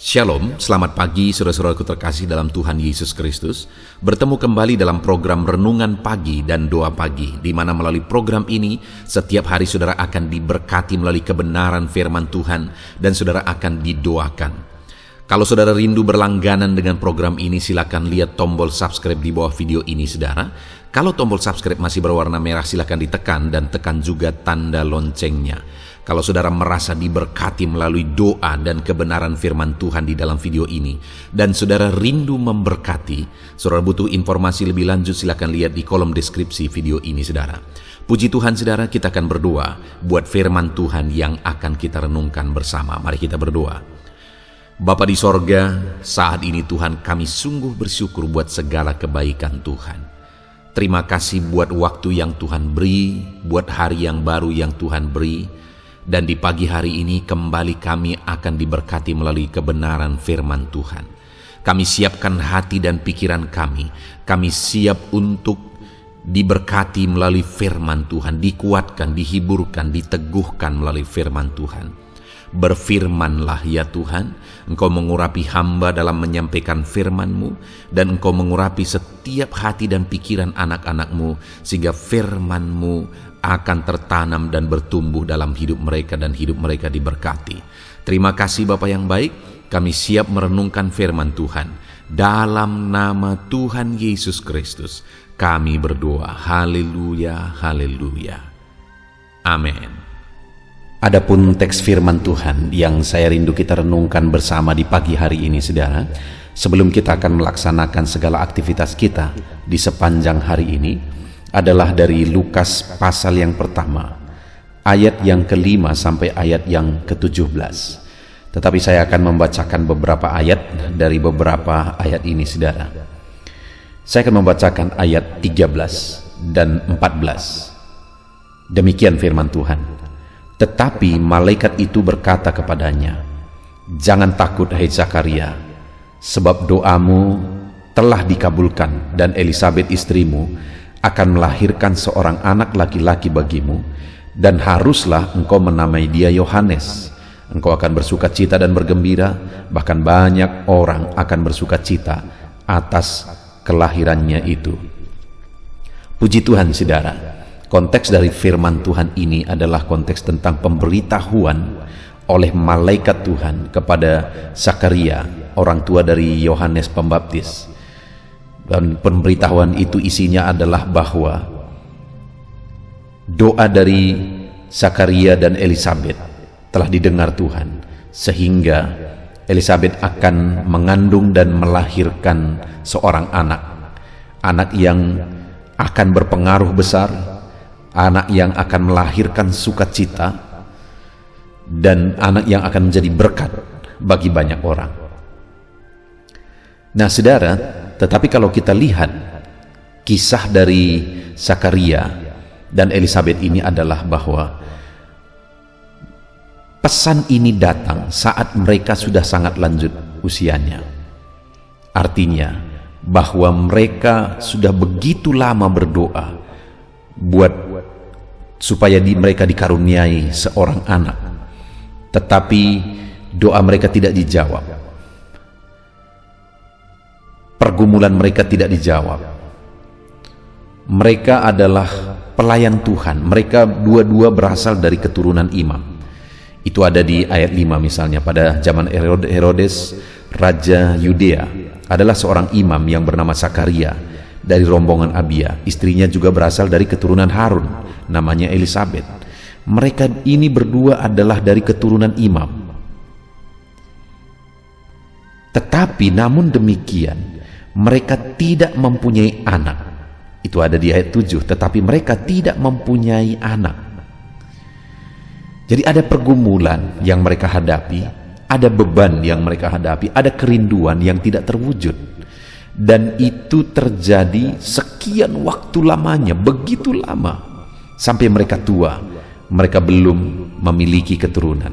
Shalom, selamat pagi saudara-saudaraku terkasih dalam Tuhan Yesus Kristus. Bertemu kembali dalam program Renungan Pagi dan Doa Pagi, di mana melalui program ini setiap hari saudara akan diberkati melalui kebenaran firman Tuhan dan saudara akan didoakan. Kalau saudara rindu berlangganan dengan program ini, silakan lihat tombol subscribe di bawah video ini saudara. Kalau tombol subscribe masih berwarna merah, silakan ditekan dan tekan juga tanda loncengnya. Kalau saudara merasa diberkati melalui doa dan kebenaran firman Tuhan di dalam video ini, dan saudara rindu memberkati, saudara butuh informasi lebih lanjut, silakan lihat di kolom deskripsi video ini saudara. Puji Tuhan saudara, kita akan berdoa buat firman Tuhan yang akan kita renungkan bersama. Mari kita berdoa. Bapa di sorga, saat ini Tuhan kami sungguh bersyukur buat segala kebaikan Tuhan. Terima kasih buat waktu yang Tuhan beri, buat hari yang baru yang Tuhan beri. Dan di pagi hari ini kembali kami akan diberkati melalui kebenaran firman Tuhan. Kami siapkan hati dan pikiran kami. Kami siap untuk diberkati melalui firman Tuhan, dikuatkan, dihiburkan, diteguhkan melalui firman Tuhan. Berfirmanlah ya Tuhan, Engkau mengurapi hamba dalam menyampaikan firman-Mu, dan Engkau mengurapi setiap hati dan pikiran anak-anak-Mu, sehingga firman-Mu akan tertanam dan bertumbuh dalam hidup mereka dan hidup mereka diberkati. Terima kasih Bapa yang baik, kami siap merenungkan firman Tuhan. Dalam nama Tuhan Yesus Kristus, kami berdoa. Haleluya, haleluya. Amin. Adapun teks firman Tuhan yang saya rindu kita renungkan bersama di pagi hari ini saudara, sebelum kita akan melaksanakan segala aktivitas kita di sepanjang hari ini, adalah dari Lukas pasal yang pertama, ayat yang ke-5 sampai ayat yang ke-17. Tetapi saya akan membacakan beberapa ayat dari beberapa ayat ini saudara. Saya akan membacakan ayat 13 dan 14. Demikian firman Tuhan. Tetapi malaikat itu berkata kepadanya, "Jangan takut hai Zakaria, sebab doamu telah dikabulkan, dan Elisabet istrimu akan melahirkan seorang anak laki-laki bagimu, dan haruslah engkau menamai dia Yohanes. Engkau akan bersukacita dan bergembira, bahkan banyak orang akan bersukacita atas kelahirannya itu." Puji Tuhan saudara. Konteks dari firman Tuhan ini adalah konteks tentang pemberitahuan oleh malaikat Tuhan kepada Zakaria, orang tua dari Yohanes Pembaptis. Dan pemberitahuan itu isinya adalah bahwa doa dari Zakaria dan Elisabet telah didengar Tuhan, sehingga Elisabet akan mengandung dan melahirkan seorang anak yang akan berpengaruh besar, anak yang akan melahirkan sukacita, dan anak yang akan menjadi berkat bagi banyak orang. Nah saudara, tetapi kalau kita lihat kisah dari Zakaria dan Elisabet ini adalah bahwa pesan ini datang saat mereka sudah sangat lanjut usianya. Artinya bahwa mereka sudah begitu lama berdoa supaya mereka dikaruniai seorang anak, tetapi doa mereka tidak dijawab, pergumulan mereka tidak dijawab. Mereka adalah pelayan Tuhan, mereka dua-dua berasal dari keturunan imam. Itu ada di ayat 5 misalnya. Pada zaman Herodes Raja Yudea, adalah seorang imam yang bernama Zakaria dari rombongan Abia. Istrinya juga berasal dari keturunan Harun, namanya Elisabet. Mereka ini berdua adalah dari keturunan imam. Tetapi namun demikian, mereka tidak mempunyai anak. Itu ada di ayat 7. Tetapi mereka tidak mempunyai anak. Jadi ada pergumulan yang mereka hadapi, ada beban yang mereka hadapi, ada kerinduan yang tidak terwujud. Dan itu terjadi sekian waktu lamanya, begitu lama, sampai mereka tua, mereka belum memiliki keturunan.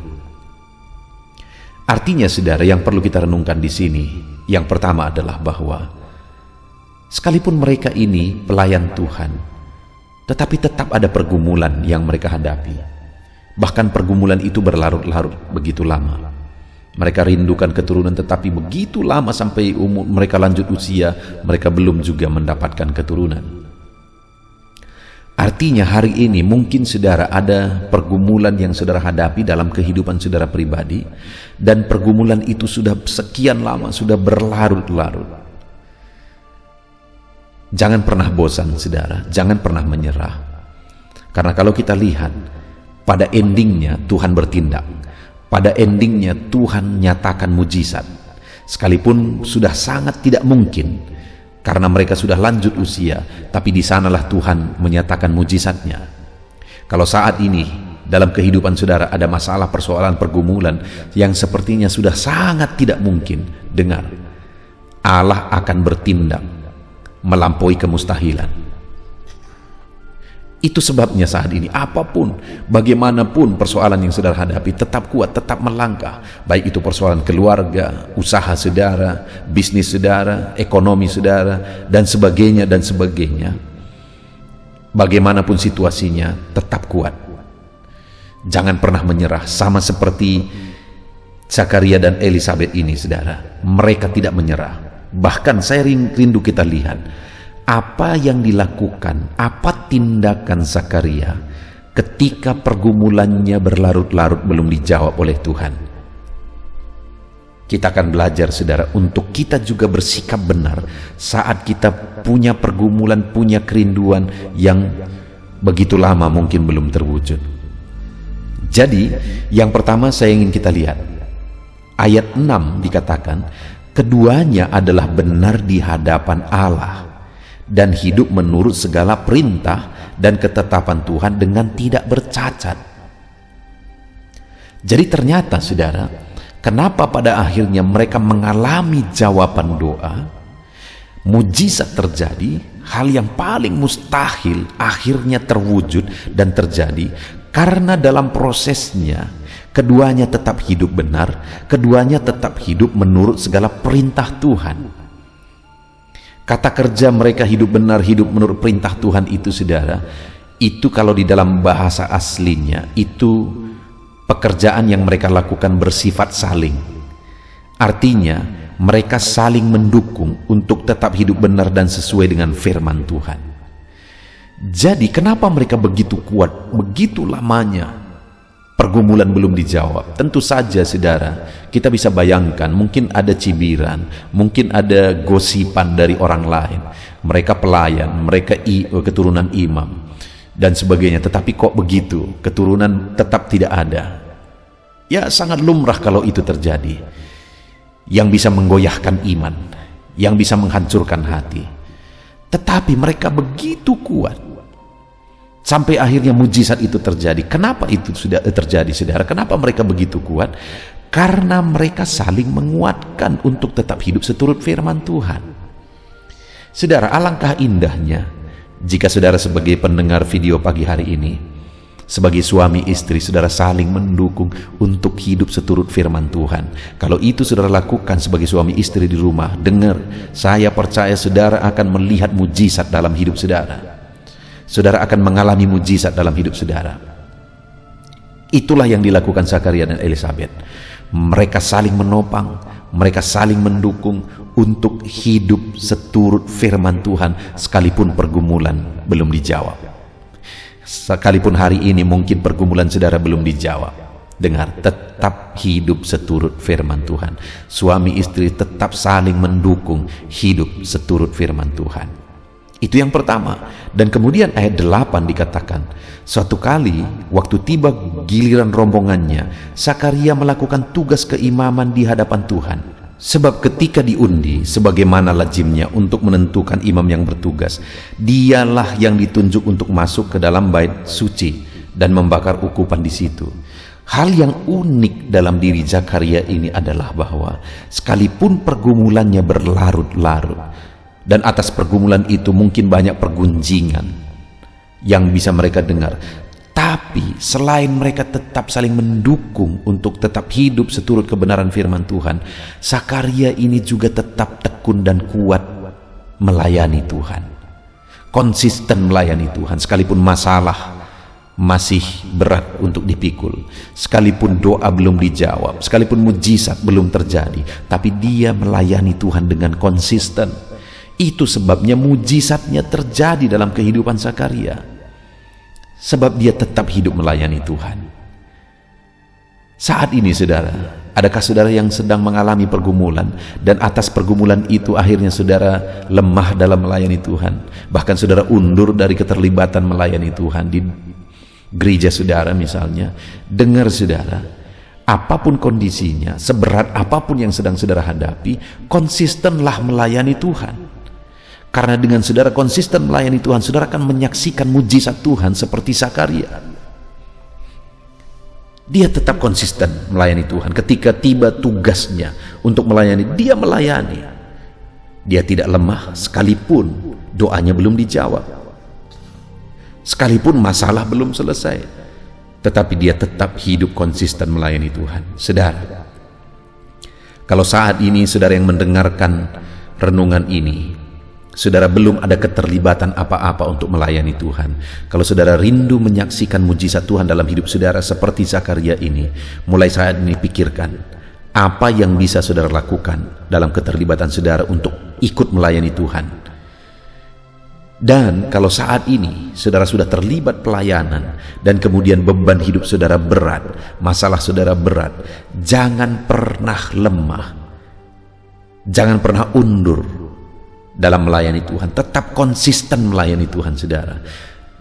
Artinya saudara, yang perlu kita renungkan di sini, yang pertama adalah bahwa sekalipun mereka ini pelayan Tuhan, tetapi tetap ada pergumulan yang mereka hadapi. Bahkan pergumulan itu berlarut-larut begitu lama. Mereka rindukan keturunan, tetapi begitu lama sampai umur mereka lanjut usia, mereka belum juga mendapatkan keturunan. Artinya hari ini mungkin saudara ada pergumulan yang saudara hadapi dalam kehidupan saudara pribadi, dan pergumulan itu sudah sekian lama, sudah berlarut-larut. Jangan pernah bosan saudara, jangan pernah menyerah. Karena kalau kita lihat, pada endingnya Tuhan bertindak. Pada endingnya Tuhan nyatakan mujizat. Sekalipun sudah sangat tidak mungkin, karena mereka sudah lanjut usia, tapi di sanalah Tuhan menyatakan mujizatnya. Kalau saat ini dalam kehidupan saudara ada masalah, persoalan, pergumulan yang sepertinya sudah sangat tidak mungkin, dengar, Allah akan bertindak melampaui kemustahilan. Itu sebabnya saat ini apapun, bagaimanapun persoalan yang saudara hadapi, tetap kuat, tetap melangkah. Baik itu persoalan keluarga, usaha saudara, bisnis saudara, ekonomi saudara, dan sebagainya dan sebagainya. Bagaimanapun situasinya, tetap kuat. Jangan pernah menyerah, sama seperti Zakaria dan Elisabet ini saudara. Mereka tidak menyerah. Bahkan saya rindu kita lihat apa yang dilakukan, apa tindakan Zakaria ketika pergumulannya berlarut-larut belum dijawab oleh Tuhan. Kita akan belajar saudara untuk kita juga bersikap benar saat kita punya pergumulan, punya kerinduan yang begitu lama mungkin belum terwujud. Jadi yang pertama saya ingin kita lihat ayat 6 dikatakan, keduanya adalah benar di hadapan Allah dan hidup menurut segala perintah dan ketetapan Tuhan dengan tidak bercacat. Jadi ternyata saudara, kenapa pada akhirnya mereka mengalami jawaban doa, mujizat terjadi, hal yang paling mustahil akhirnya terwujud dan terjadi, karena dalam prosesnya keduanya tetap hidup benar, keduanya tetap hidup menurut segala perintah Tuhan. Kata kerja mereka hidup benar, hidup menurut perintah Tuhan itu saudara, itu kalau di dalam bahasa aslinya itu pekerjaan yang mereka lakukan bersifat saling. Artinya mereka saling mendukung untuk tetap hidup benar dan sesuai dengan firman Tuhan. Jadi kenapa mereka begitu kuat, begitu lamanya pergumulan belum dijawab? Tentu saja saudara, kita bisa bayangkan mungkin ada cibiran, mungkin ada gosipan dari orang lain. Mereka pelayan, mereka keturunan imam dan sebagainya, tetapi kok begitu, keturunan tetap tidak ada. Ya sangat lumrah kalau itu terjadi, yang bisa menggoyahkan iman, yang bisa menghancurkan hati. Tetapi mereka begitu kuat sampai akhirnya mujizat itu terjadi. Kenapa itu sudah terjadi saudara? Kenapa mereka begitu kuat? Karena mereka saling menguatkan untuk tetap hidup seturut firman Tuhan. Saudara, alangkah indahnya jika saudara sebagai pendengar video pagi hari ini, sebagai suami istri, saudara saling mendukung untuk hidup seturut firman Tuhan. Kalau itu saudara lakukan sebagai suami istri di rumah, dengar, saya percaya saudara akan melihat mujizat dalam hidup saudara. Saudara akan mengalami mujizat dalam hidup saudara. Itulah yang dilakukan Zakaria dan Elisabet. Mereka saling menopang, mereka saling mendukung untuk hidup seturut firman Tuhan sekalipun pergumulan belum dijawab. Sekalipun hari ini mungkin pergumulan saudara belum dijawab, dengar, tetap hidup seturut firman Tuhan. Suami istri tetap saling mendukung hidup seturut firman Tuhan. Itu yang pertama. Dan kemudian ayat 8 dikatakan, suatu kali waktu tiba giliran rombongannya, Zakaria melakukan tugas keimaman di hadapan Tuhan. Sebab ketika diundi sebagaimana lazimnya untuk menentukan imam yang bertugas, dialah yang ditunjuk untuk masuk ke dalam bait suci dan membakar ukupan di situ. Hal yang unik dalam diri Zakaria ini adalah bahwa sekalipun pergumulannya berlarut-larut, dan atas pergumulan itu mungkin banyak pergunjingan yang bisa mereka dengar, tapi selain mereka tetap saling mendukung untuk tetap hidup seturut kebenaran firman Tuhan, Zakaria ini juga tetap tekun dan kuat melayani Tuhan, konsisten melayani Tuhan. Sekalipun masalah masih berat untuk dipikul, sekalipun doa belum dijawab, sekalipun mujizat belum terjadi, tapi dia melayani Tuhan dengan konsisten. Itu sebabnya mujizatnya terjadi dalam kehidupan Zakaria, sebab dia tetap hidup melayani Tuhan. Saat ini saudara, adakah saudara yang sedang mengalami pergumulan, dan atas pergumulan itu akhirnya saudara lemah dalam melayani Tuhan, bahkan saudara undur dari keterlibatan melayani Tuhan di gereja saudara misalnya? Dengar saudara, apapun kondisinya, seberat apapun yang sedang saudara hadapi, konsistenlah melayani Tuhan. Karena dengan saudara konsisten melayani Tuhan, saudara akan menyaksikan mujizat Tuhan seperti Zakaria. Dia tetap konsisten melayani Tuhan. Ketika tiba tugasnya untuk melayani, dia melayani. Dia tidak lemah sekalipun doanya belum dijawab, sekalipun masalah belum selesai, tetapi dia tetap hidup konsisten melayani Tuhan. Saudara, kalau saat ini saudara yang mendengarkan renungan ini, saudara belum ada keterlibatan apa-apa untuk melayani Tuhan, kalau saudara rindu menyaksikan mujizat Tuhan dalam hidup saudara seperti Zakaria ini, mulai saat ini pikirkan apa yang bisa saudara lakukan dalam keterlibatan saudara untuk ikut melayani Tuhan. Dan kalau saat ini saudara sudah terlibat pelayanan dan kemudian beban hidup saudara berat, masalah saudara berat, jangan pernah lemah, jangan pernah undur dalam melayani Tuhan. Tetap konsisten melayani Tuhan saudara.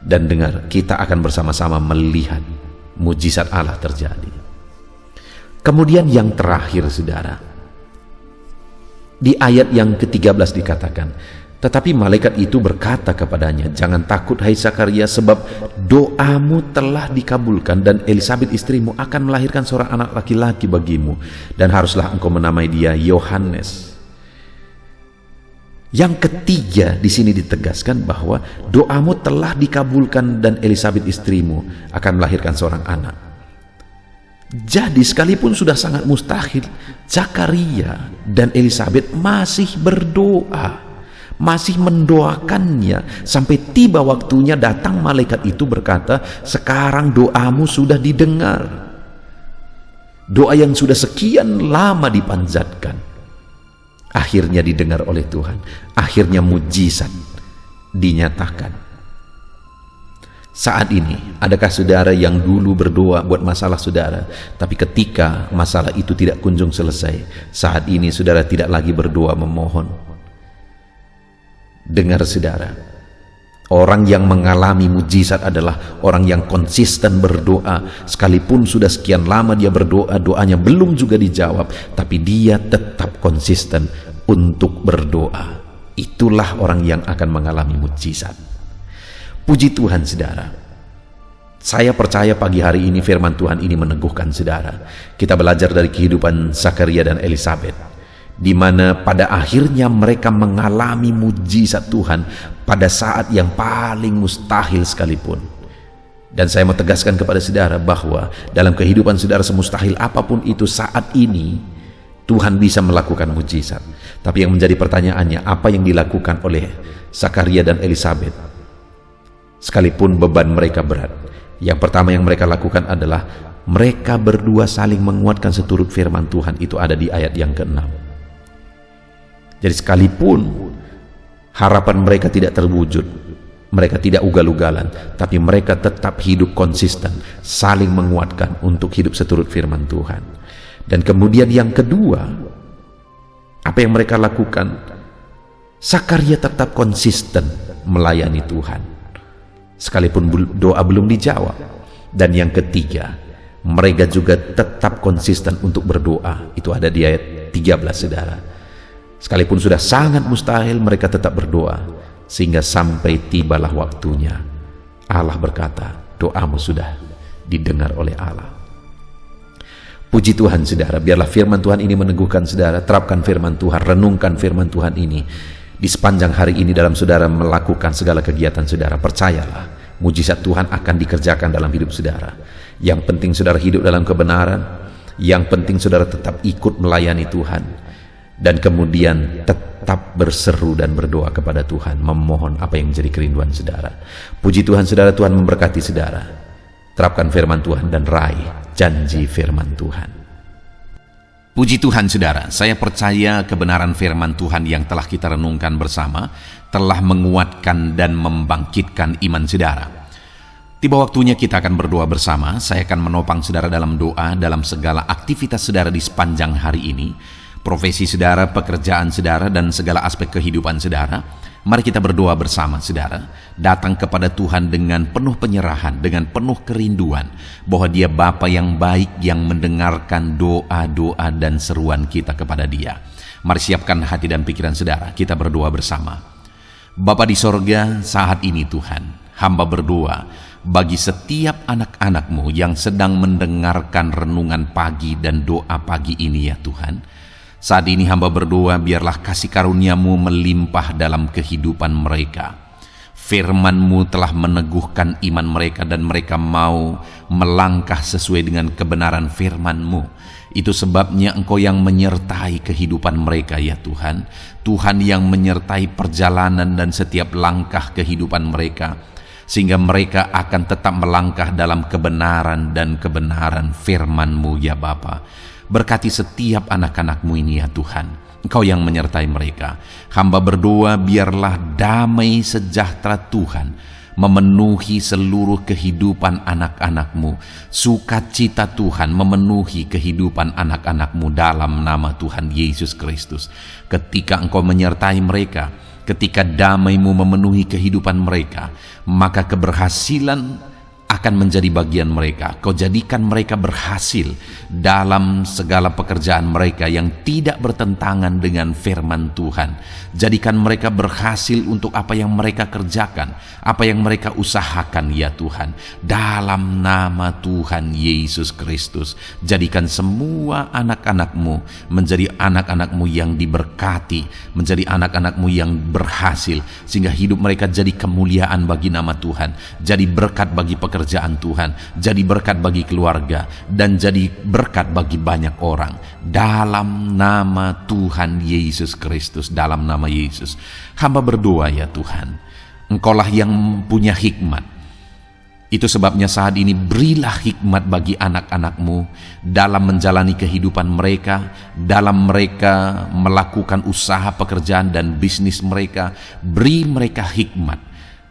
Dan dengar, kita akan bersama-sama melihat mujizat Allah terjadi. Kemudian yang terakhir saudara, di ayat yang ke-13 dikatakan, tetapi malaikat itu berkata kepadanya, jangan takut hai Zakaria, sebab doamu telah dikabulkan, dan Elisabet istrimu akan melahirkan seorang anak laki-laki bagimu, dan haruslah engkau menamai dia Yohanes. Yang ketiga di sini ditegaskan bahwa doamu telah dikabulkan dan Elisabet istrimu akan melahirkan seorang anak. Jadi sekalipun sudah sangat mustahil, Zakaria dan Elisabet masih berdoa, masih mendoakannya, sampai tiba waktunya datang malaikat itu berkata, sekarang doamu sudah didengar. Doa yang sudah sekian lama dipanjatkan akhirnya didengar oleh Tuhan. Akhirnya mujizat dinyatakan. Saat ini, adakah saudara yang dulu berdoa buat masalah saudara, tapi ketika masalah itu tidak kunjung selesai, saat ini saudara tidak lagi berdoa memohon? Dengar saudara, orang yang mengalami mujizat adalah orang yang konsisten berdoa. Sekalipun sudah sekian lama dia berdoa, doanya belum juga dijawab, tapi dia tetap konsisten untuk berdoa. Itulah orang yang akan mengalami mujizat. Puji Tuhan saudara, saya percaya pagi hari ini firman Tuhan ini meneguhkan saudara. Kita belajar dari kehidupan Zakaria dan Elisabet, di mana pada akhirnya mereka mengalami mujizat Tuhan pada saat yang paling mustahil sekalipun. Dan saya mau tegaskan kepada saudara bahwa dalam kehidupan saudara semustahil apapun itu, saat ini Tuhan bisa melakukan mujizat. Tapi yang menjadi pertanyaannya, apa yang dilakukan oleh Zakaria dan Elisabet sekalipun beban mereka berat? Yang pertama yang mereka lakukan adalah mereka berdua saling menguatkan seturut firman Tuhan. Itu ada di ayat yang ke-6. Jadi sekalipun harapan mereka tidak terwujud, mereka tidak ugal-ugalan, tapi mereka tetap hidup konsisten, saling menguatkan untuk hidup seturut firman Tuhan. Dan kemudian yang kedua, apa yang mereka lakukan? Zakaria tetap konsisten melayani Tuhan, sekalipun doa belum dijawab. Dan yang ketiga, mereka juga tetap konsisten untuk berdoa. Itu ada di ayat 13 saudara. Sekalipun sudah sangat mustahil, mereka tetap berdoa, sehingga sampai tibalah waktunya. Allah berkata, doamu sudah didengar oleh Allah. Puji Tuhan saudara, biarlah firman Tuhan ini meneguhkan saudara. Terapkan firman Tuhan, renungkan firman Tuhan ini di sepanjang hari ini dalam saudara melakukan segala kegiatan saudara. Percayalah, mujizat Tuhan akan dikerjakan dalam hidup saudara. Yang penting saudara hidup dalam kebenaran, yang penting saudara tetap ikut melayani Tuhan, dan kemudian tetap berseru dan berdoa kepada Tuhan, memohon apa yang menjadi kerinduan saudara. Puji Tuhan saudara, Tuhan memberkati saudara. Terapkan firman Tuhan dan raih janji firman Tuhan. Puji Tuhan saudara, saya percaya kebenaran firman Tuhan yang telah kita renungkan bersama telah menguatkan dan membangkitkan iman saudara. Tiba waktunya kita akan berdoa bersama. Saya akan menopang saudara dalam doa dalam segala aktivitas saudara di sepanjang hari ini, profesi saudara, pekerjaan saudara, dan segala aspek kehidupan saudara. Mari kita berdoa bersama saudara, datang kepada Tuhan dengan penuh penyerahan, dengan penuh kerinduan bahwa Dia Bapa yang baik yang mendengarkan doa-doa dan seruan kita kepada Dia. Mari siapkan hati dan pikiran saudara, kita berdoa bersama. Bapa di sorga, saat ini Tuhan, hamba berdoa bagi setiap anak-anak-Mu yang sedang mendengarkan renungan pagi dan doa pagi ini ya Tuhan. Saat ini hamba berdoa, biarlah kasih karunia-Mu melimpah dalam kehidupan mereka. Firman-Mu telah meneguhkan iman mereka dan mereka mau melangkah sesuai dengan kebenaran firman-Mu. Itu sebabnya Engkau yang menyertai kehidupan mereka ya Tuhan. Tuhan yang menyertai perjalanan dan setiap langkah kehidupan mereka, sehingga mereka akan tetap melangkah dalam kebenaran dan kebenaran firman-Mu ya Bapa. Berkati setiap anak-anak-Mu ini ya Tuhan. Engkau yang menyertai mereka. Hamba berdoa biarlah damai sejahtera Tuhan memenuhi seluruh kehidupan anak-anak-Mu. Sukacita Tuhan memenuhi kehidupan anak-anak-Mu dalam nama Tuhan Yesus Kristus. Ketika Engkau menyertai mereka, ketika damai-Mu memenuhi kehidupan mereka, maka keberhasilan akan menjadi bagian mereka. Kau jadikan mereka berhasil dalam segala pekerjaan mereka yang tidak bertentangan dengan firman Tuhan. Jadikan mereka berhasil untuk apa yang mereka kerjakan, apa yang mereka usahakan ya Tuhan. Dalam nama Tuhan Yesus Kristus, jadikan semua anak-anak-Mu menjadi anak-anak-Mu yang diberkati, menjadi anak-anak-Mu yang berhasil, sehingga hidup mereka jadi kemuliaan bagi nama Tuhan, jadi berkat bagi pekerjaan Tuhan, jadi berkat bagi keluarga, dan jadi berkat bagi banyak orang. Dalam nama Tuhan Yesus Kristus, dalam nama Yesus, hamba berdoa ya Tuhan, Engkaulah yang punya hikmat. Itu sebabnya saat ini berilah hikmat bagi anak-anak-Mu dalam menjalani kehidupan mereka, dalam mereka melakukan usaha pekerjaan dan bisnis mereka. Beri mereka hikmat,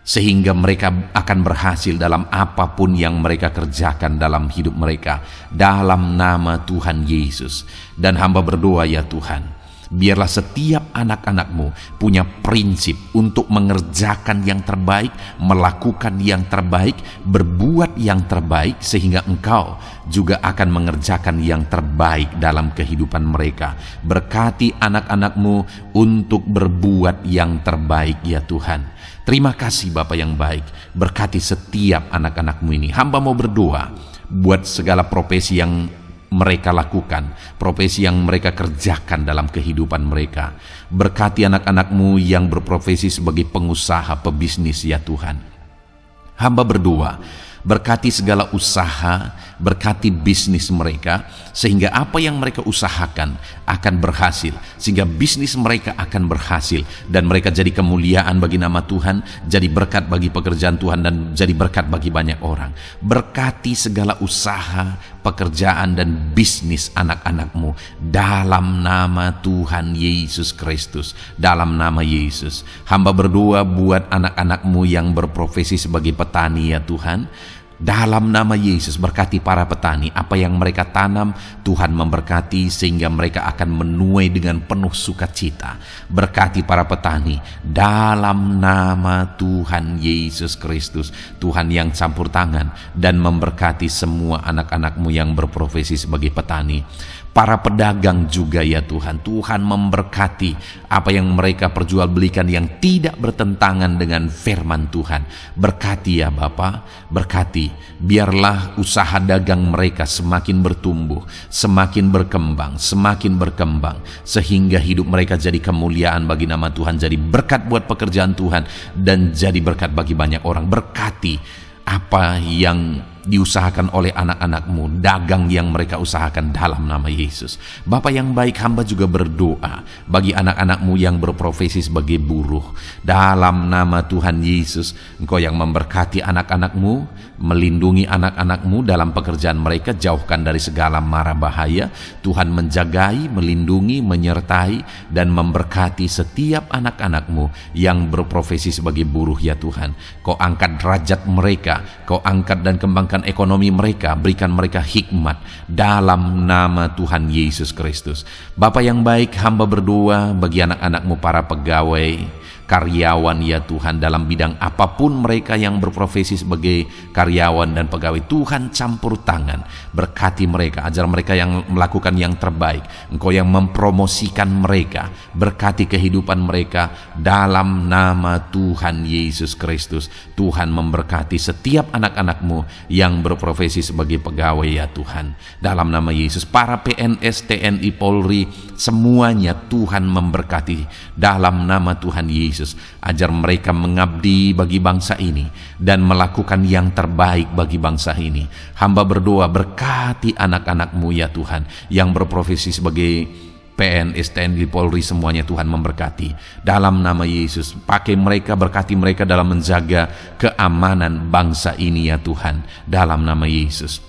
sehingga mereka akan berhasil dalam apapun yang mereka kerjakan dalam hidup mereka. Dalam nama Tuhan Yesus. Dan hamba berdoa ya Tuhan, biarlah setiap anak-anak-Mu punya prinsip untuk mengerjakan yang terbaik, melakukan yang terbaik, berbuat yang terbaik, sehingga Engkau juga akan mengerjakan yang terbaik dalam kehidupan mereka. Berkati anak-anak-Mu untuk berbuat yang terbaik ya Tuhan. Terima kasih Bapa yang baik, berkati setiap anak-anak-Mu ini. Hamba mau berdoa buat segala profesi yang mereka lakukan, profesi yang mereka kerjakan dalam kehidupan mereka. Berkati anak-anak-Mu yang berprofesi sebagai pengusaha, pebisnis ya Tuhan. Hamba berdoa, berkati segala usaha, berkati bisnis mereka, sehingga apa yang mereka usahakan akan berhasil, sehingga bisnis mereka akan berhasil, dan mereka jadi kemuliaan bagi nama Tuhan, jadi berkat bagi pekerjaan Tuhan, dan jadi berkat bagi banyak orang. Berkati segala usaha, pekerjaan, dan bisnis anak-anak-Mu dalam nama Tuhan Yesus Kristus, dalam nama Yesus. Hamba berdoa buat anak-anak-Mu yang berprofesi sebagai petani ya Tuhan. Dalam nama Yesus, berkati para petani. Apa yang mereka tanam, Tuhan memberkati, sehingga mereka akan menuai dengan penuh sukacita. Berkati para petani dalam nama Tuhan Yesus Kristus. Tuhan yang campur tangan dan memberkati semua anak-anak-Mu yang berprofesi sebagai petani. Para pedagang juga ya Tuhan, Tuhan memberkati apa yang mereka perjualbelikan yang tidak bertentangan dengan firman Tuhan. Berkati ya Bapa, berkati, biarlah usaha dagang mereka semakin bertumbuh, semakin berkembang, sehingga hidup mereka jadi kemuliaan bagi nama Tuhan, jadi berkat buat pekerjaan Tuhan, dan jadi berkat bagi banyak orang. Berkati apa yang diusahakan oleh anak-anakmu, dagang yang mereka usahakan dalam nama Yesus. Bapa yang baik, hamba juga berdoa bagi anak-anakmu yang berprofesi sebagai buruh. Dalam nama Tuhan Yesus, Engkau yang memberkati anak-anakmu, melindungi anak-anakmu dalam pekerjaan mereka, jauhkan dari segala mara bahaya. Tuhan menjagai, melindungi, menyertai, dan memberkati setiap anak-anakmu yang berprofesi sebagai buruh ya Tuhan. Kau angkat derajat mereka, Kau angkat dan kembangkan ekonomi mereka, berikan mereka hikmat dalam nama Tuhan Yesus Kristus. Bapa yang baik, hamba berdoa bagi anak-anakmu para pegawai, karyawan ya Tuhan, dalam bidang apapun mereka yang berprofesi sebagai karyawan dan pegawai. Tuhan campur tangan, berkati mereka, ajar mereka yang melakukan yang terbaik. Engkau yang mempromosikan mereka, berkati kehidupan mereka dalam nama Tuhan Yesus Kristus. Tuhan memberkati setiap anak-anakmu yang berprofesi sebagai pegawai ya Tuhan, dalam nama Yesus. Para PNS, TNI, Polri, semuanya Tuhan memberkati dalam nama Tuhan Yesus. Ajar mereka mengabdi bagi bangsa ini dan melakukan yang terbaik bagi bangsa ini. Hamba berdoa, berkati anak-anakmu ya Tuhan yang berprofesi sebagai PNS, TNI, Polri, semuanya Tuhan memberkati dalam nama Yesus. Pakai mereka, berkati mereka dalam menjaga keamanan bangsa ini ya Tuhan, dalam nama Yesus.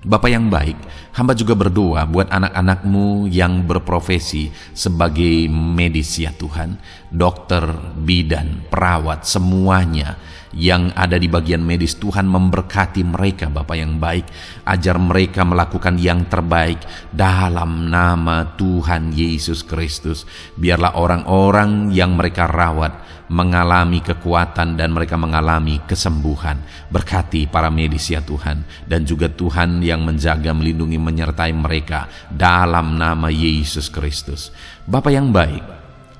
Bapa yang baik, hamba juga berdoa buat anak-anakmu yang berprofesi sebagai medis ya Tuhan, dokter, bidan, perawat, semuanya yang ada di bagian medis. Tuhan memberkati mereka Bapa yang baik, ajar mereka melakukan yang terbaik dalam nama Tuhan Yesus Kristus. Biarlah orang-orang yang mereka rawat mengalami kekuatan dan mereka mengalami kesembuhan. Berkati para medis ya Tuhan, dan juga Tuhan yang menjaga, melindungi, menyertai mereka dalam nama Yesus Kristus. Bapa yang baik,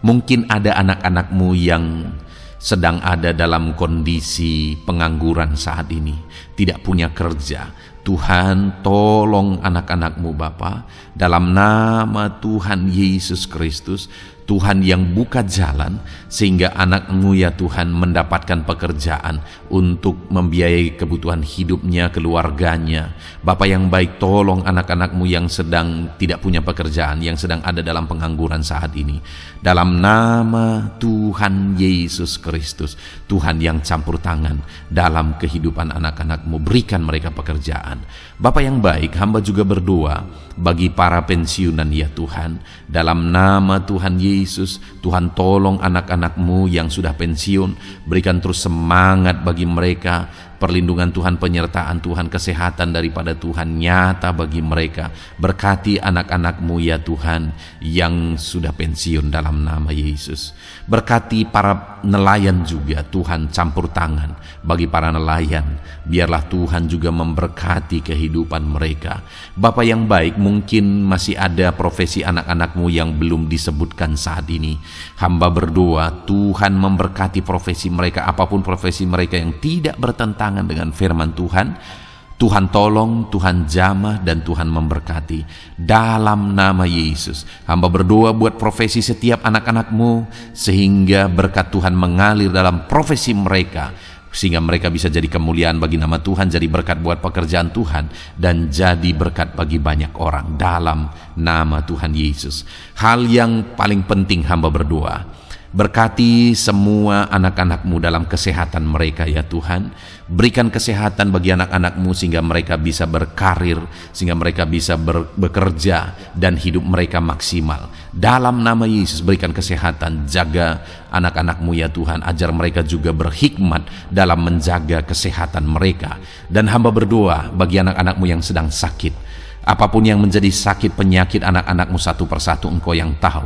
mungkin ada anak-anakmu yang sedang ada dalam kondisi pengangguran saat ini, tidak punya kerja. Tuhan, tolong anak-anakmu Bapa, dalam nama Tuhan Yesus Kristus. Tuhan yang buka jalan sehingga anakmu ya Tuhan mendapatkan pekerjaan untuk membiayai kebutuhan hidupnya, keluarganya. Bapa yang baik, tolong anak-anakmu yang sedang tidak punya pekerjaan, yang sedang ada dalam pengangguran saat ini. Dalam nama Tuhan Yesus Kristus, Tuhan yang campur tangan dalam kehidupan anak-anakmu, berikan mereka pekerjaan. Bapa yang baik, hamba juga berdoa bagi para pensiunan ya Tuhan, dalam nama Tuhan Yesus. Tuhan tolong anak-anakmu yang sudah pensiun, berikan terus semangat bagi mereka, perlindungan Tuhan, penyertaan Tuhan, kesehatan daripada Tuhan nyata bagi mereka. Berkati anak-anakmu ya Tuhan yang sudah pensiun dalam nama Yesus. Berkati para nelayan juga, Tuhan campur tangan bagi para nelayan. Biarlah Tuhan juga memberkati kehidupan mereka. Bapa yang baik, mungkin masih ada profesi anak-anakmu yang belum disebutkan saat ini. Hamba berdoa Tuhan memberkati profesi mereka, apapun profesi mereka yang tidak bertentangan dengan firman Tuhan. Tuhan tolong, Tuhan jamah, dan Tuhan memberkati dalam nama Yesus. Hamba berdoa buat profesi setiap anak-anakmu, sehingga berkat Tuhan mengalir dalam profesi mereka, sehingga mereka bisa jadi kemuliaan bagi nama Tuhan, jadi berkat buat pekerjaan Tuhan, dan jadi berkat bagi banyak orang dalam nama Tuhan Yesus. Hal yang paling penting hamba berdoa, berkati semua anak-anakmu dalam kesehatan mereka ya Tuhan. Berikan kesehatan bagi anak-anakmu sehingga mereka bisa berkarir, sehingga mereka bisa bekerja dan hidup mereka maksimal. Dalam nama Yesus berikan kesehatan, jaga anak-anakmu ya Tuhan, ajar mereka juga berhikmat dalam menjaga kesehatan mereka. Dan hamba berdoa bagi anak-anakmu yang sedang sakit, apapun yang menjadi sakit penyakit anak-anakmu satu persatu Engkau yang tahu.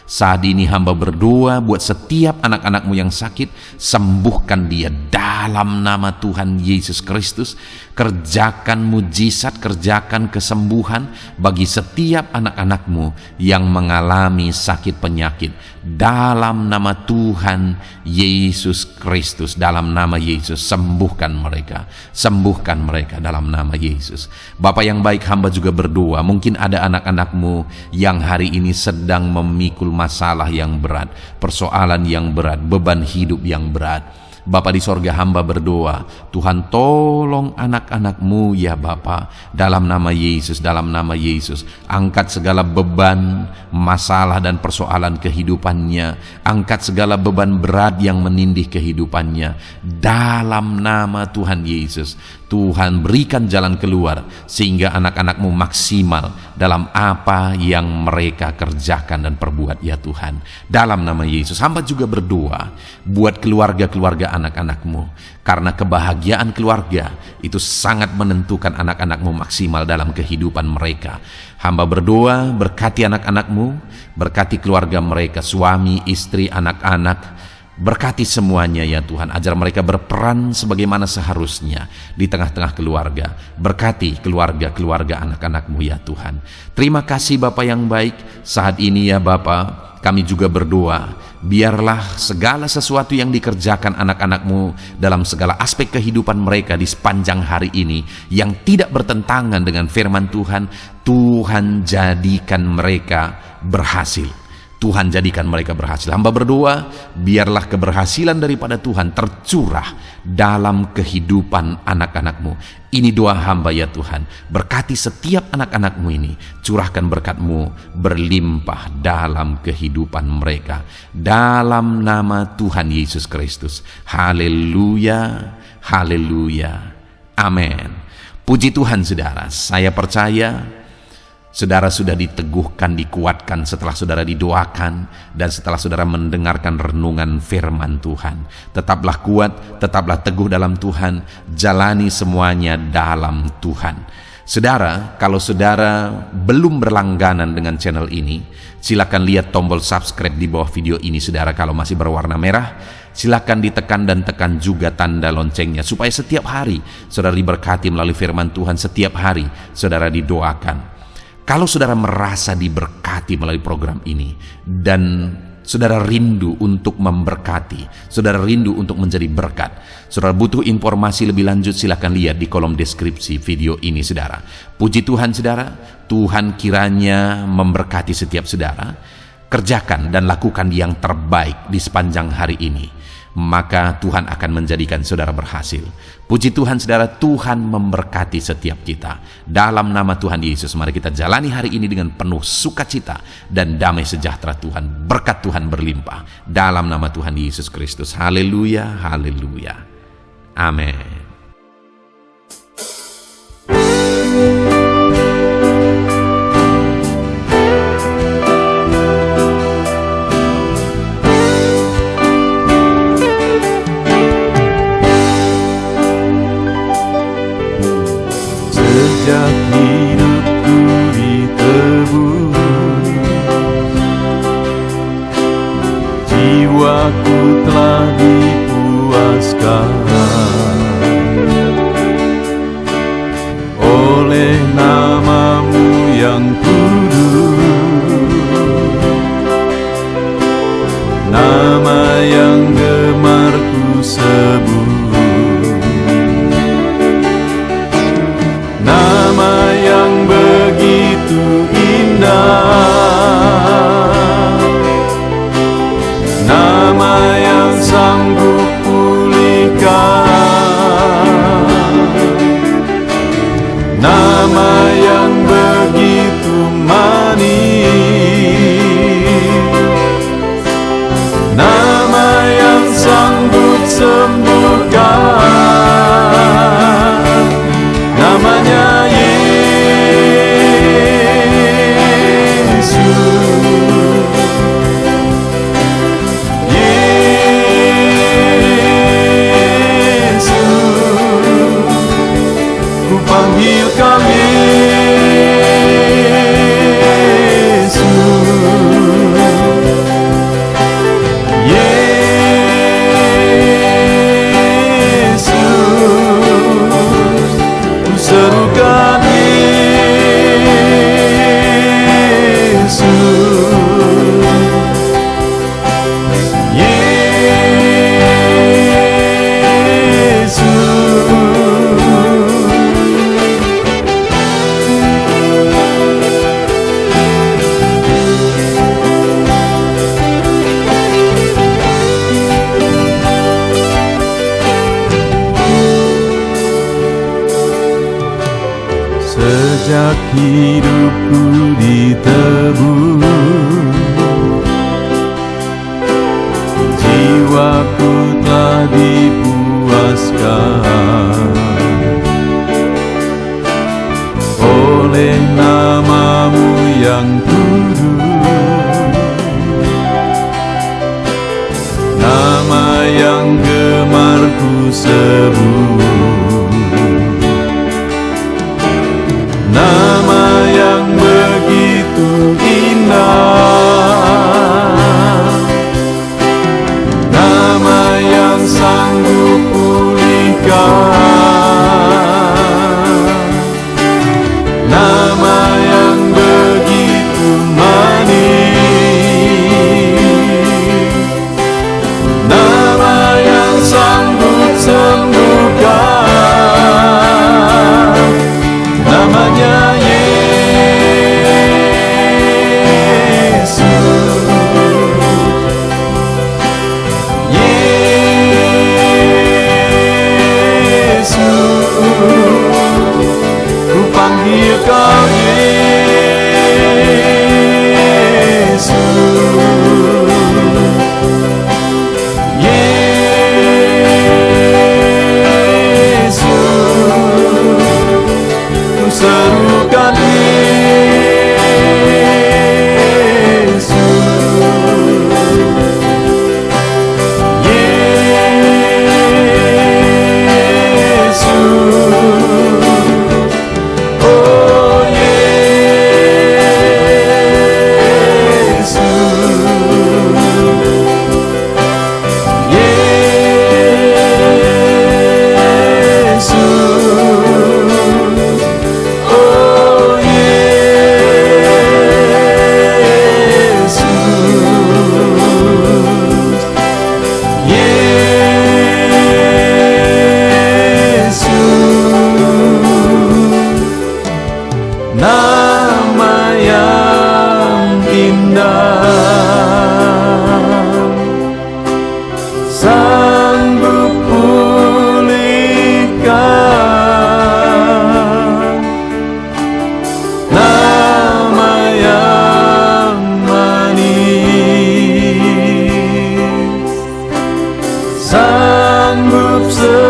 Saat ini hamba berdoa buat setiap anak-anakmu yang sakit, sembuhkan dia dalam nama Tuhan Yesus Kristus. Kerjakan mujizat, kerjakan kesembuhan bagi setiap anak-anakmu yang mengalami sakit penyakit dalam nama Tuhan Yesus Kristus. Dalam nama Yesus sembuhkan mereka dalam nama Yesus. Bapa yang baik, hamba juga berdoa, mungkin ada anak-anakmu yang hari ini sedang memikul masalah yang berat, persoalan yang berat, beban hidup yang berat. Bapa di sorga, hamba berdoa, Tuhan tolong anak-anak-Mu ya Bapa, dalam nama Yesus, dalam nama Yesus. Angkat segala beban, masalah dan persoalan kehidupannya, angkat segala beban berat yang menindih kehidupannya, dalam nama Tuhan Yesus. Tuhan berikan jalan keluar, sehingga anak-anak-Mu maksimal dalam apa yang mereka kerjakan dan perbuat ya Tuhan. Dalam nama Yesus, hamba juga berdoa buat keluarga-keluarga anak-anak-Mu, karena kebahagiaan keluarga itu sangat menentukan anak-anak-Mu maksimal dalam kehidupan mereka. Hamba berdoa, berkati anak-anak-Mu, berkati keluarga mereka, suami, istri, anak-anak, berkati semuanya ya Tuhan, ajar mereka berperan sebagaimana seharusnya di tengah-tengah keluarga. Berkati keluarga-keluarga anak-anak-Mu ya Tuhan. Terima kasih Bapa yang baik. Saat ini ya Bapa, kami juga berdoa, biarlah segala sesuatu yang dikerjakan anak-anak-Mu dalam segala aspek kehidupan mereka di sepanjang hari ini yang tidak bertentangan dengan firman Tuhan, Tuhan jadikan mereka berhasil. Tuhan jadikan mereka berhasil. Hamba berdoa, biarlah keberhasilan daripada Tuhan tercurah dalam kehidupan anak-anak-Mu. Ini doa hamba ya Tuhan. Berkati setiap anak-anak-Mu ini. Curahkan berkat-Mu berlimpah dalam kehidupan mereka. Dalam nama Tuhan Yesus Kristus. Haleluya, haleluya, amin. Puji Tuhan saudara, saya percaya saudara sudah diteguhkan, dikuatkan setelah saudara didoakan dan setelah saudara mendengarkan renungan firman Tuhan. Tetaplah kuat, tetaplah teguh dalam Tuhan, jalani semuanya dalam Tuhan. Saudara, kalau saudara belum berlangganan dengan channel ini, silakan lihat tombol subscribe di bawah video ini. Saudara, kalau masih berwarna merah, silakan ditekan dan tekan juga tanda loncengnya, supaya setiap hari saudara diberkati melalui firman Tuhan. Setiap hari saudara didoakan. Kalau saudara merasa diberkati melalui program ini dan saudara rindu untuk memberkati, saudara rindu untuk menjadi berkat, saudara butuh informasi lebih lanjut, silakan lihat di kolom deskripsi video ini saudara. Puji Tuhan saudara, Tuhan kiranya memberkati setiap saudara. Kerjakan dan lakukan yang terbaik di sepanjang hari ini, maka Tuhan akan menjadikan saudara berhasil. Puji Tuhan saudara, Tuhan memberkati setiap kita. Dalam nama Tuhan Yesus, mari kita jalani hari ini dengan penuh sukacita dan damai sejahtera Tuhan. Berkat Tuhan berlimpah dalam nama Tuhan Yesus Kristus. Haleluya, haleluya, amin. Sejak hidupku ditebus, jiwaku telah dipuaskan oleh nama-Mu yang kudus, nama yang gemar ku sebut. Nama yang begitu indah, nama yang sanggup pulihkan hidupku ditebus, jiwaku telah dipuaskan oleh nama-Mu yang kudus, nama yang gemar ku sebut, nama yang begitu indah, nama yang sanggup pulihkan, nama yang begitu manis, nama yang sanggup sembuhkan, namanya Yesus. Yesus, ku panggil Kau Yesus. Yesus, ku serukan Yesus. Yesus, oh Yesus. Yesus, oh Yesus, nama yang indah, sanggup pulihkan, nama yang manis, sanggup sembuhkan.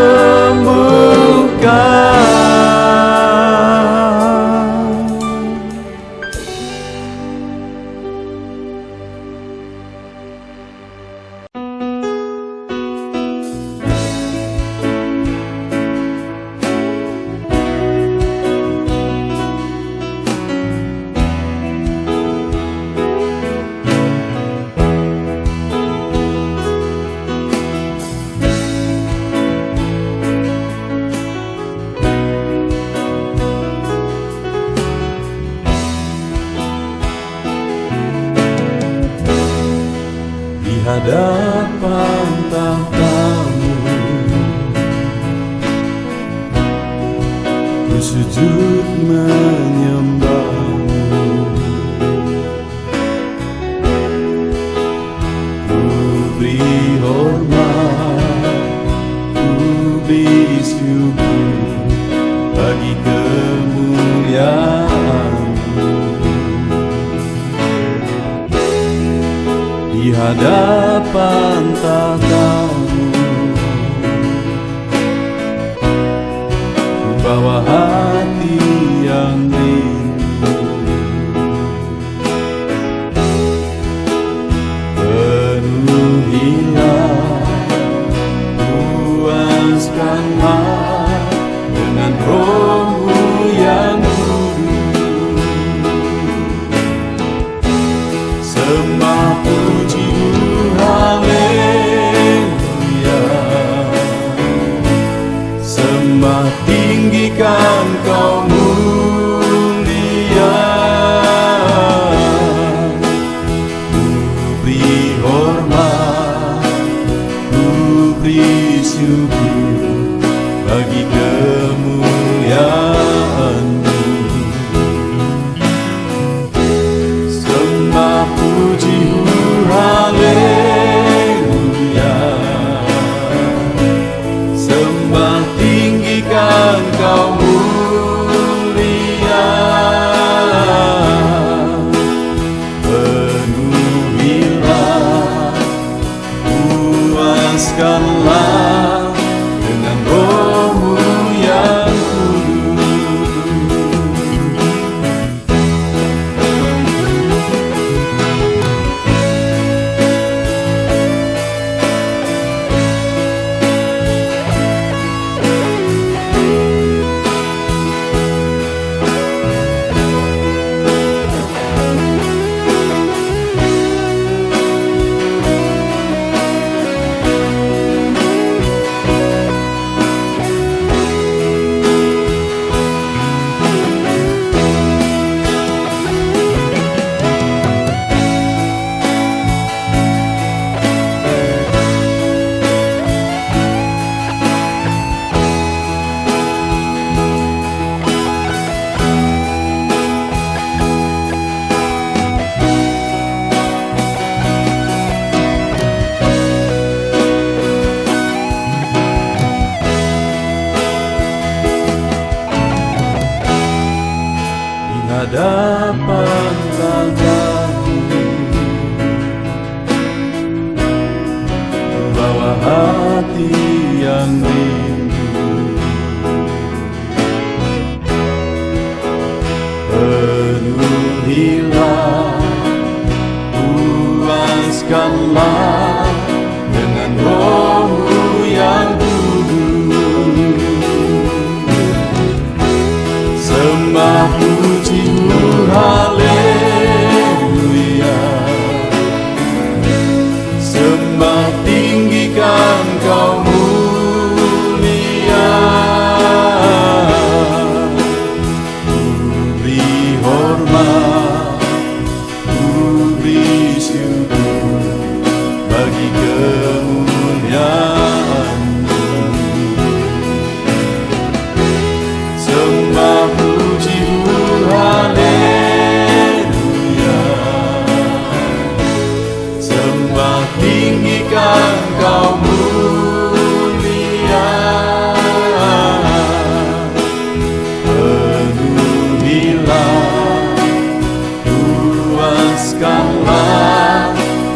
Di hadapan tahta-Mu, ku sujud menyembah-Mu, ku beri hormat, ku beri syukur bagi kemuliaan-Mu. Di hadapan tahta-Mu, ku bawa hati yang rindu, penuhilah, puaskanlah dengan Roh-Mu yang kudus. Sembah puji-Mu, haleluya. Sembah tinggikan Kau mulia. Ku beri hormat, ku beri syukur bagi kemuliaan-Mu. Sembah puji-Mu, Penuhilah, puaskanlah dengan Roh-Mu yang hadapan tatamu, bawa hati yang rindu. Penuhilah, puaskanlah dengan Roh-Mu yang kudus. Sembah puji-Mu, haleluya. Sembah tinggikan Kau mulia. Ku beri hormat, ku beri syukur bagi kemuliaan-Mu. Sembah puji-Mu, haleluya. Sembah tinggikan Kau mulia. Penuhilah, puaskanlah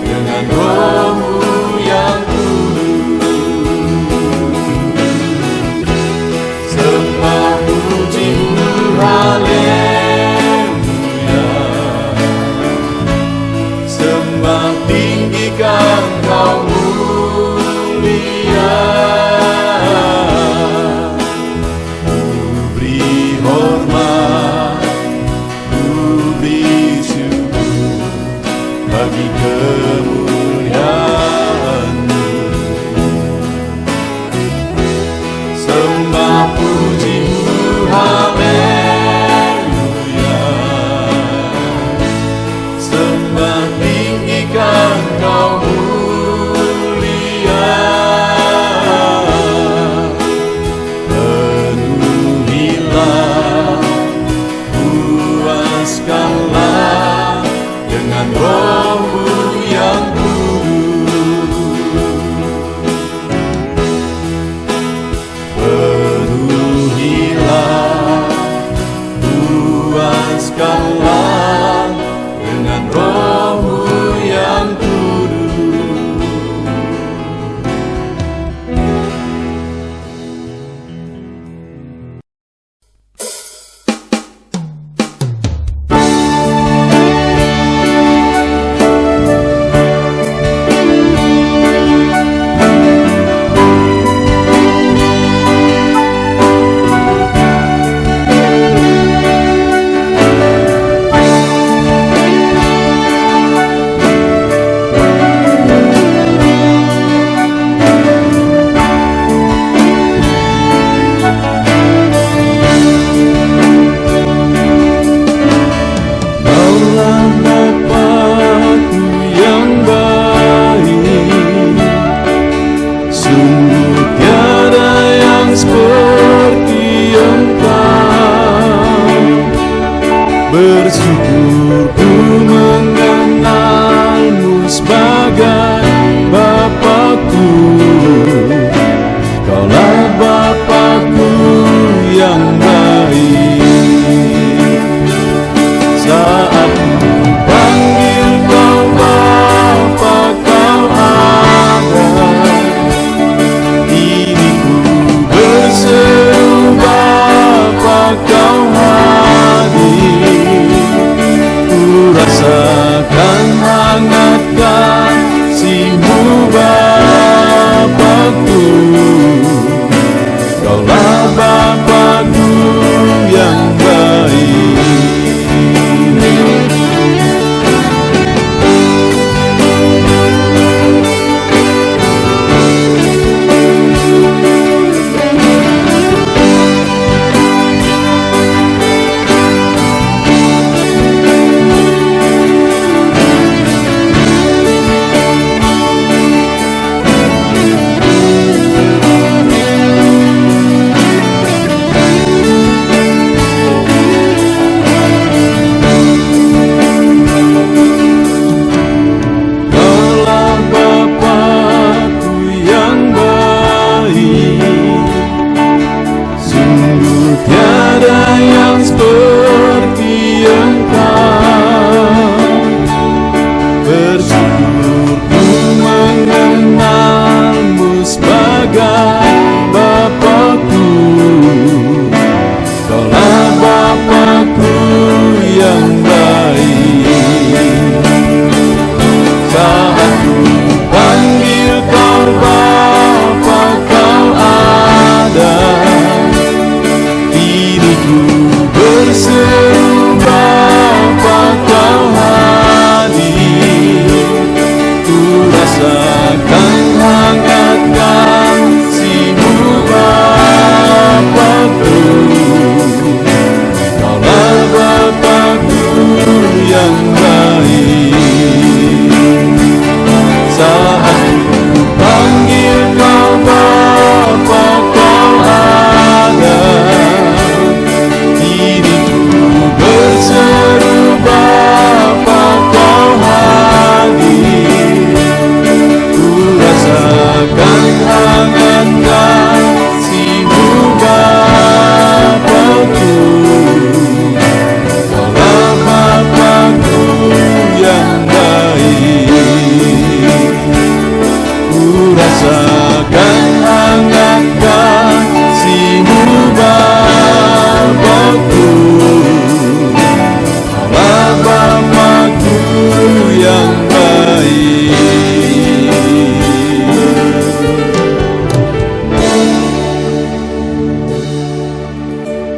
dengan Roh-Mu yang kudus. Sembah puji-Mu, haleluya. Sembah tinggikan Kau mulia. Ku beri hormat, ku beri syukur bagi kemuliaan-Mu. Sembah puji-Mu, haleluya. Sembah tinggikan Kau mulia. Penuhilah, puaskanlah dengan Roh-Mu yang kudus. Penuhilah, puaskanlah dengan Roh-Mu yang kudus. aku